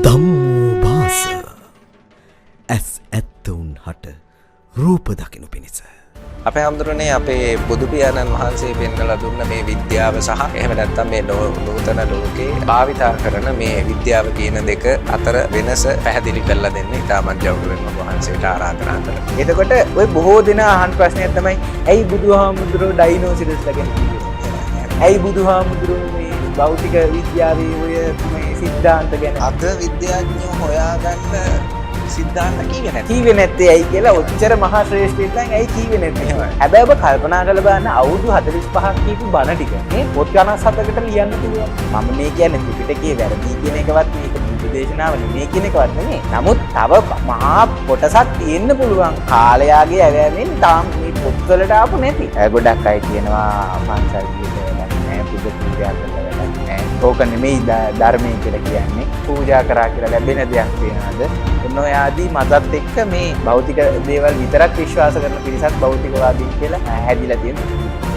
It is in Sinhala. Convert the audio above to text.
ධම්මෝ භාස ඇස් ඇත්තවුන් හට රූප දකිනු පිණිස. අපේ හඳුරන්නේ අපේ බුදු පියාණන් වහන්සේ පෙන්වලා දුන්න මේ විද්‍යාව සහ එහෙම නැත්නම් මේ නූතන ලෝකේ භාවිතා කරන මේ විද්‍යාව කියන දෙක අතර වෙනස පැහැදිලි කරලා දෙන්න ඉතාමත් ජවුරුවෙන් වහන්සේට ආරාධනා කරනවා. එතකොට ඔය බොහෝ දෙනා අහන ප්‍රශ්නයක් තමයි ඇයි බුදුහාමුදුරුවෝ ඩයිනෝසරස්ලා ගැන කියන්නේ? ඇයි බුදුහාමුදුරුවෝ මේ භෞතික විද්‍යාවේ ඔය මේ සිද්ධාන්ත ගැන අද විද්‍යාඥයෝ හොයාගන්න සිද්ධාන්ත කීවේ නැත්තේ ඇයි කියලා ඔච්චර මහා ශ්‍රේෂ්ඨයෙක් නම් ඇයි කීවේ නැත්තේ? හැබැයි ඔබ කල්පනා කරලා බලන්න අවුරුදු 45ක් කියපු බණ ටික මේ පොත් 57කට ලියන්න පුළුවන්. මම මේ කියන්නේ ත්‍රිපිටකයේ වැරදි කියන එකවත් මේක බුදු දේශනාව නෙමෙයි කියන එකවත් නෙමෙයි. නමුත් තව මහා කොටසක් තියෙන්න පුළුවන්. කාලයාගේ ඇවෑමෙන් තාම මේ පොත්වලට ආපු නැති. ගොඩක් අය කියනවා පන්සල් ගිහින් නැහැ බුදු පූජා කරලා නැහැ. ඕක නෙමෙයි ධර්මයේ කියලා කියන්නේ. පූජා කරා කියලා ලැබෙන දෙයක් වෙනවද? ඔන්න ඔය ආදී මතත් එක්ක මේ භෞතික දේවල් විතරක් විශ්වාස කරන පිරිසක් භෞතිකවාදී කියලා හැදිලා තියෙනවා.